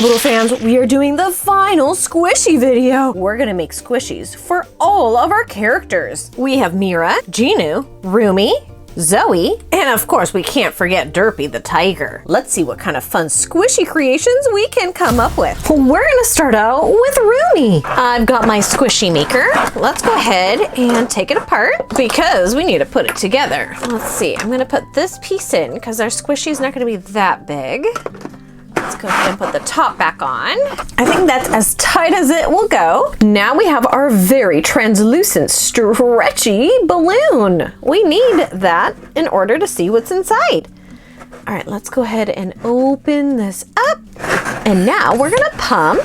Caboodle fans, we are doing the final squishy video. We're gonna make squishies for all of our characters. We have Mira, Jinu, Rumi, Zoey, and of course we can't forget Derpy the tiger. Let's see what kind of fun squishy creations we can come up with. We're gonna start out with Rumi. I've got my squishy maker. Let's go ahead and take it apart because we need to put it together. Let's see, I'm gonna put this piece in because our squishy is not gonna be that big. Let's go ahead and put the top back on. I think that's as tight as it will go. Now we have our very translucent, stretchy balloon. We need that in order to see what's inside. All right, let's go ahead and open this up. And now we're gonna pump.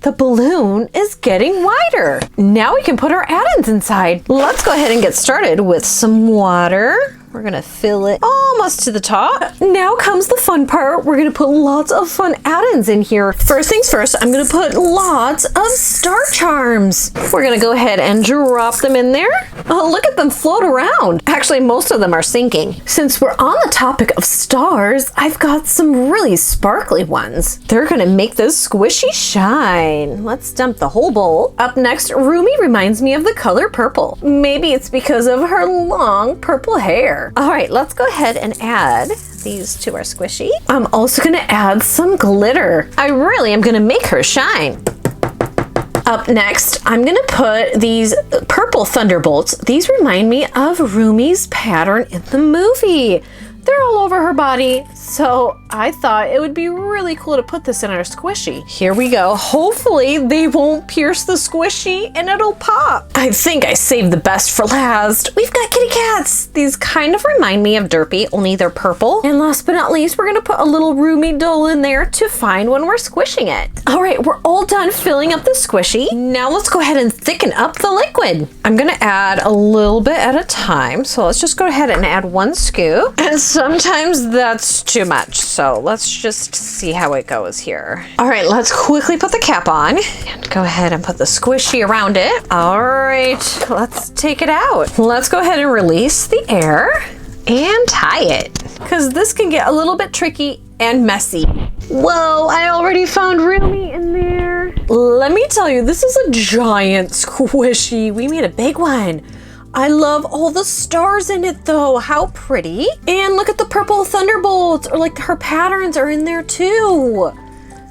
The balloon is getting wider. Now we can put our add-ins inside. Let's go ahead and get started with some water. We're gonna fill it almost to the top. Now comes the fun part. We're gonna put lots of fun add-ins in here. First things first, I'm gonna put lots of star charms. We're gonna go ahead and drop them in there. Oh, look at them float around. Actually, most of them are sinking. Since we're on the topic of stars, I've got some really sparkly ones. They're gonna make this squishy shine. Let's dump the whole bowl. Up next, Rumi reminds me of the color purple. Maybe it's because of her long purple hair. All right, let's go ahead and add these to our squishy. I'm also gonna add some glitter. I really am gonna make her shine. Up next, I'm gonna put these purple thunderbolts. These remind me of Rumi's pattern in the movie. They're all over her body, so I thought it would be really cool to put this in our squishy. Here we go. Hopefully they won't pierce the squishy and it'll pop. I think I saved the best for last. We've got kitty cats. These kind of remind me of Derpy, only they're purple. And last but not least, we're gonna put a little Rumi doll in there to find when we're squishing it. All right, we're all done filling up the squishy. Now let's go ahead and thicken up the liquid. I'm gonna add a little bit at a time. So let's just go ahead and add 1 scoop. And sometimes that's too much, so let's just see how it goes here. All right, let's quickly put the cap on and go ahead and put the squishy around it. All right, let's take it out. Let's go ahead and release the air and tie it because this can get a little bit tricky and messy. Whoa, I already found Rumi in there. Let me tell you, this is a giant squishy. We made a big one. I love all the stars in it though. How pretty. And look at the purple thunderbolts, or like her patterns are in there too.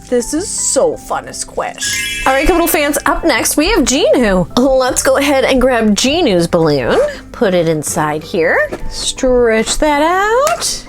This is so fun to squish. All right, Caboodle fans, up next we have Jinu. Let's go ahead and grab Jinu's balloon. Put it inside here. Stretch that out.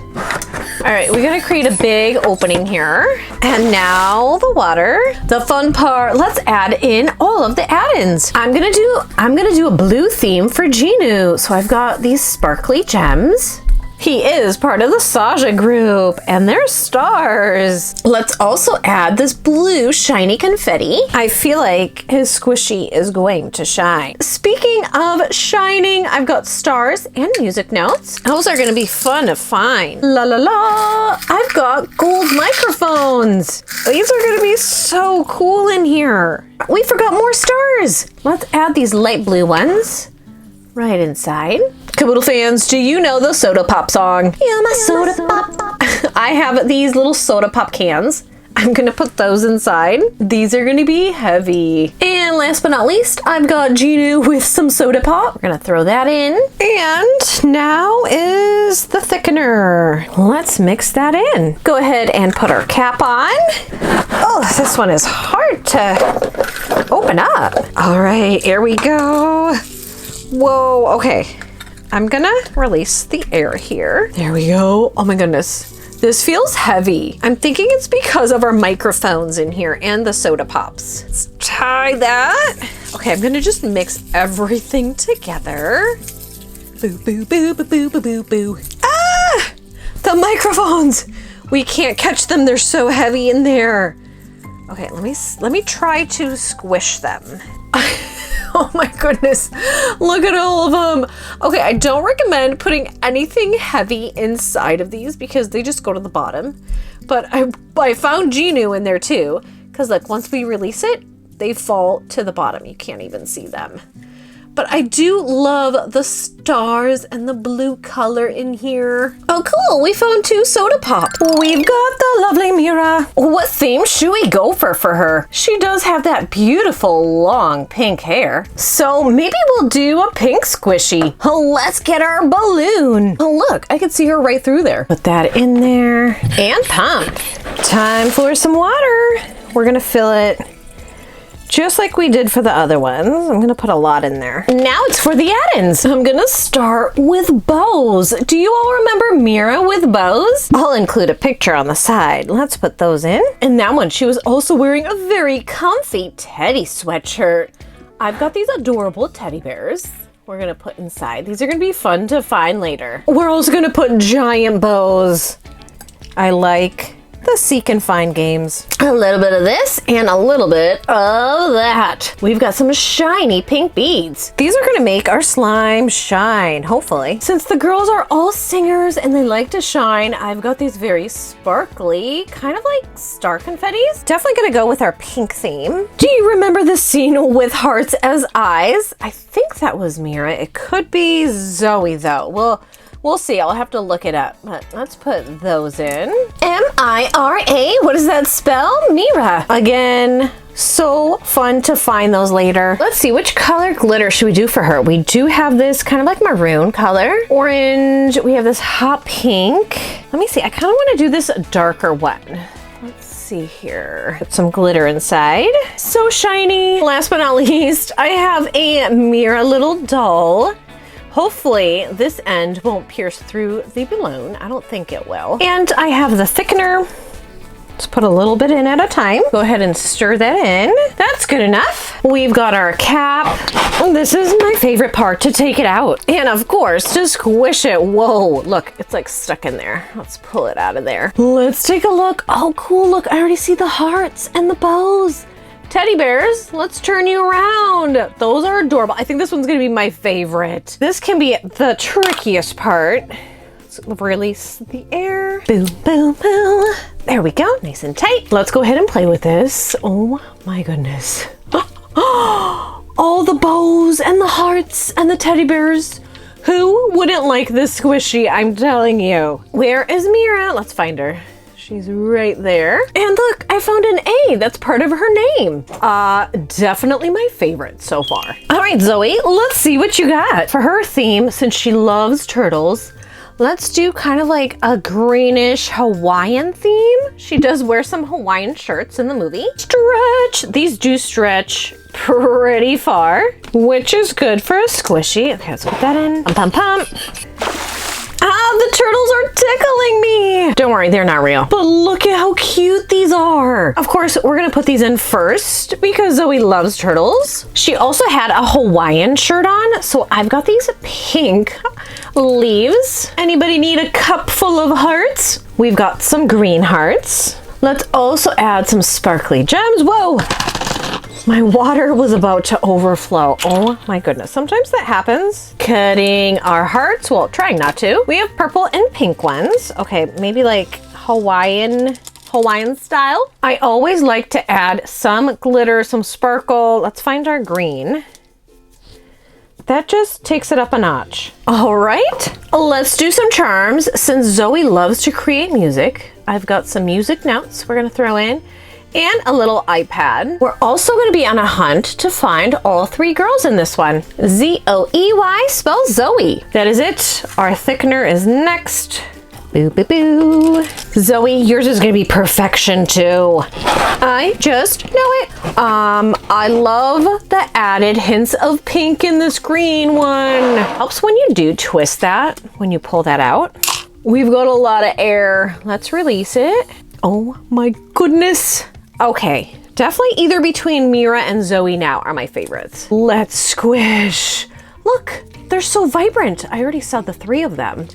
All right, we gotta create a big opening here. And now the water. The fun part, let's add in all of the add-ins. I'm gonna do a blue theme for Jinu. So I've got these sparkly gems. He is part of the Saja group, and they're stars. Let's also add this blue shiny confetti. I feel like his squishy is going to shine. Speaking of shining, I've got stars and music notes. Those are gonna be fun to find. La la la, I've got gold microphones. These are gonna be so cool in here. We forgot more stars. Let's add these light blue ones right inside. Caboodle fans, do you know the Soda Pop song? You're my soda pop. I have these little soda pop cans. I'm gonna put those inside. These are gonna be heavy. And last but not least, I've got Jinu with some soda pop. We're gonna throw that in. And now is the thickener. Let's mix that in. Go ahead and put our cap on. Oh, this one is hard to open up. All right, here we go. Whoa, okay. I'm gonna release the air here. There we go. Oh my goodness. This feels heavy. I'm thinking it's because of our microphones in here and the soda pops. Let's tie that. Okay, I'm gonna just mix everything together. Boo, boo, boo, boo, boo, boo, boo, boo. Ah! The microphones! We can't catch them. They're so heavy in there. Okay, let me try to squish them. Oh my goodness, look at all of them. Okay, I don't recommend putting anything heavy inside of these because they just go to the bottom. But I found Jinu in there too, because like once we release it, they fall to the bottom. You can't even see them. but I do love the stars and the blue color in here. Oh, cool. We found 2 soda pop. We've got the lovely Mira. What theme should we go for her? She does have that beautiful long pink hair. So maybe we'll do a pink squishy. Let's get our balloon. Oh, look, I can see her right through there. Put that in there and pump. Time for some water. We're gonna fill it just like we did for the other ones. I'm gonna put a lot in there. Now it's for the add-ins. I'm gonna start with bows. Do you all remember Mira with bows? I'll include a picture on the side. Let's put those in. And that one, she was also wearing a very comfy teddy sweatshirt. I've got these adorable teddy bears we're gonna put inside. These are gonna be fun to find later. We're also gonna put giant bows. I like the seek and find games. A little bit of this and a little bit of that. We've got some shiny pink beads. These are gonna make our slime shine, hopefully. Since the girls are all singers and they like to shine, I've got these very sparkly, kind of like star confettis. Definitely gonna go with our pink theme. Do you remember the scene with hearts as eyes? I think that was Mira. It could be Zoey though. We'll see. I'll have to look it up. But let's put those in. M-I-R-A. What does that spell? Mira. Again, so fun to find those later. Let's see. Which color glitter should we do for her? We do have this kind of like maroon color. Orange. We have this hot pink. Let me see. I kind of want to do this darker one. Let's see here. Put some glitter inside. So shiny. Last but not least, I have a Mira little doll. Hopefully this end won't pierce through the balloon. I don't think it will. And I have the thickener. Let's put a little bit in at a time. Go ahead and stir that in. That's good enough. We've got our cap. This is my favorite part, to take it out. And of course, to squish it. Whoa, look, it's like stuck in there. Let's pull it out of there. Let's take a look. Oh, cool, look, I already see the hearts and the bows. Teddy bears, let's turn you around. Those are adorable. I think this one's gonna be my favorite. This can be the trickiest part. Let's release the air. Boom, boom, boom. There we go, nice and tight. Let's go ahead and play with this. Oh my goodness. All the bows and the hearts and the teddy bears. Who wouldn't like this squishy? I'm telling you. Where is Mira? Let's find her. She's right there. And look, I found an A. That's part of her name. Definitely my favorite so far. All right, Zoey, let's see what you got. For her theme, since she loves turtles, let's do kind of like a greenish Hawaiian theme. She does wear some Hawaiian shirts in the movie. Stretch. These do stretch pretty far, which is good for a squishy. Okay, let's put that in. Pump, pump. The turtles are tickling me. Don't worry, they're not real. But look at how cute these are. Of course, we're gonna put these in first because Zoey loves turtles. She also had a Hawaiian shirt on, so I've got these pink leaves. Anybody need a cup full of hearts? We've got some green hearts. Let's also add some sparkly gems. Whoa! My water was about to overflow. Oh my goodness. Sometimes that happens. Cutting our hearts. Well, trying not to. We have purple and pink ones. Okay, maybe like Hawaiian style. I always like to add some glitter, some sparkle. Let's find our green. That just takes it up a notch. All right, let's do some charms. Since Zoey loves to create music, I've got some music notes we're gonna throw in. And a little iPad. We're also going to be on a hunt to find all 3 girls in this one. Z-O-E-Y spells Zoey. That is it. Our thickener is next. Boo, boo, boo. Zoey, yours is going to be perfection too. I just know it. I love the added hints of pink in this green one. Helps when you do twist that, when you pull that out. We've got a lot of air. Let's release it. Oh my goodness. Okay, definitely either between Mira and Zoey now are my favorites. Let's squish. Look, they're so vibrant. I already saw the 3 of them.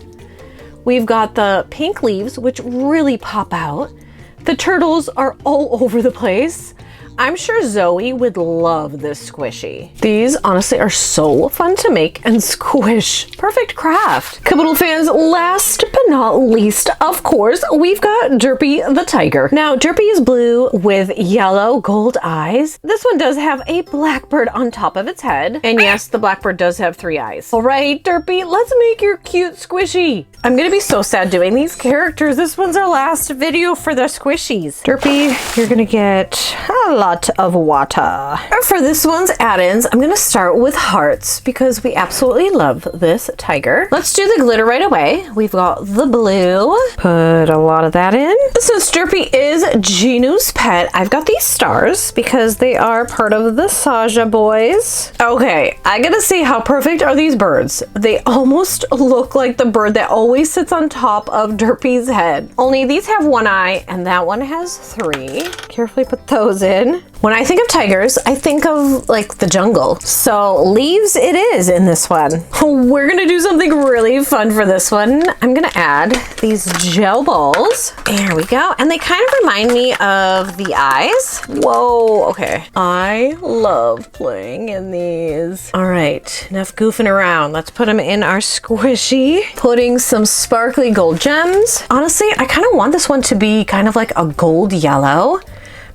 We've got the pink leaves, which really pop out. The turtles are all over the place. I'm sure Zoey would love this squishy. These honestly are so fun to make and squish. Perfect craft. Caboodle fans, last but but not least, of course, we've got Derpy the tiger. Now, Derpy is blue with yellow gold eyes. This one does have a blackbird on top of its head. And yes, the blackbird does have 3 eyes. All right, Derpy, let's make your cute squishy. I'm gonna be so sad doing these characters. This one's our last video for the squishies. Derpy, you're gonna get a lot of water. For this one's add-ins, I'm gonna start with hearts because we absolutely love this tiger. Let's do the glitter right away. We've got the blue. Put a lot of that in. Since Derpy is Jinu's pet, I've got these stars because they are part of the Saja boys. Okay, I gotta say, how perfect are these birds? They almost look like the bird that always sits on top of Derpy's head. Only these have 1 eye and that one has 3. Carefully put those in. When I think of tigers, I think of like the jungle. So leaves it is in this one. We're gonna do something really fun for this one. I'm gonna add these gel balls. There we go. And they kind of remind me of the eyes. Whoa, okay. I love playing in these. All right, enough goofing around. Let's put them in our squishy. Putting some sparkly gold gems. Honestly, I kind of want this one to be kind of like a gold yellow,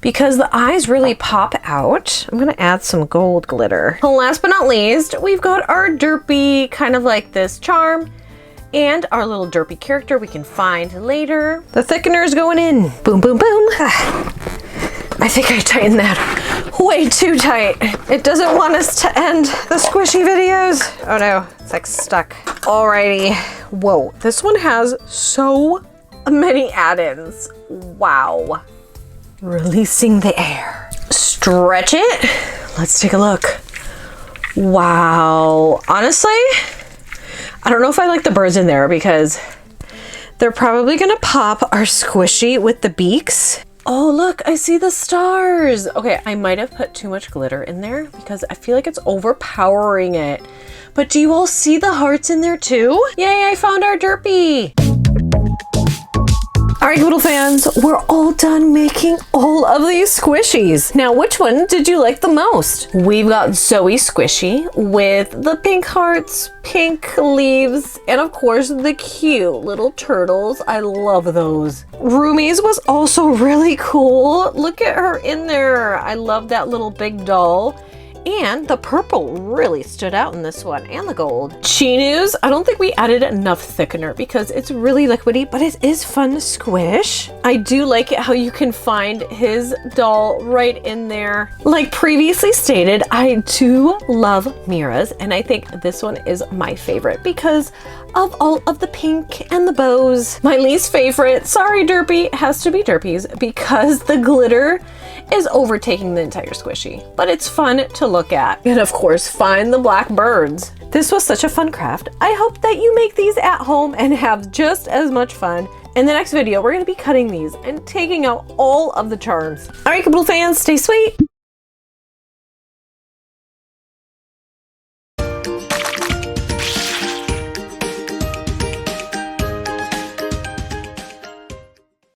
because the eyes really pop out. I'm gonna add some gold glitter. Last but not least, we've got our Derpy, kind of like this charm, and our little Derpy character we can find later. The thickener is going in. Boom, boom, boom. I think I tightened that way too tight. It doesn't want us to end the squishy videos. Oh no, it's like stuck. Alrighty, whoa. This one has so many add-ins. Wow. Releasing the air. Stretch it. Let's take a look. Wow. Honestly, I don't know if I like the birds in there because they're probably gonna pop our squishy with the beaks. Oh, look, I see the stars. Okay, I might have put too much glitter in there because I feel like it's overpowering it. But do you all see the hearts in there too? Yay, I found our Derpy. All right, Caboodle fans, we're all done making all of these squishies. Now, which one did you like the most? We've got Zoey squishy with the pink hearts, pink leaves, and of course the cute little turtles. I love those. Rumi's was also really cool. Look at her in there. I love that little big doll. And the purple really stood out in this one, and the gold. Jinu's, I don't think we added enough thickener because it's really liquidy, but it is fun to squish. I do like it how you can find his doll right in there. Like previously stated, I do love Mira's, and I think this one is my favorite because of all of the pink and the bows. My least favorite, sorry Derpy, has to be Derpy's because the glitter is overtaking the entire squishy, but it's fun to look at. And of course, find the black birds. This was such a fun craft. I hope that you make these at home and have just as much fun. In the next video, we're gonna be cutting these and taking out all of the charms. All right, Caboodle fans, stay sweet.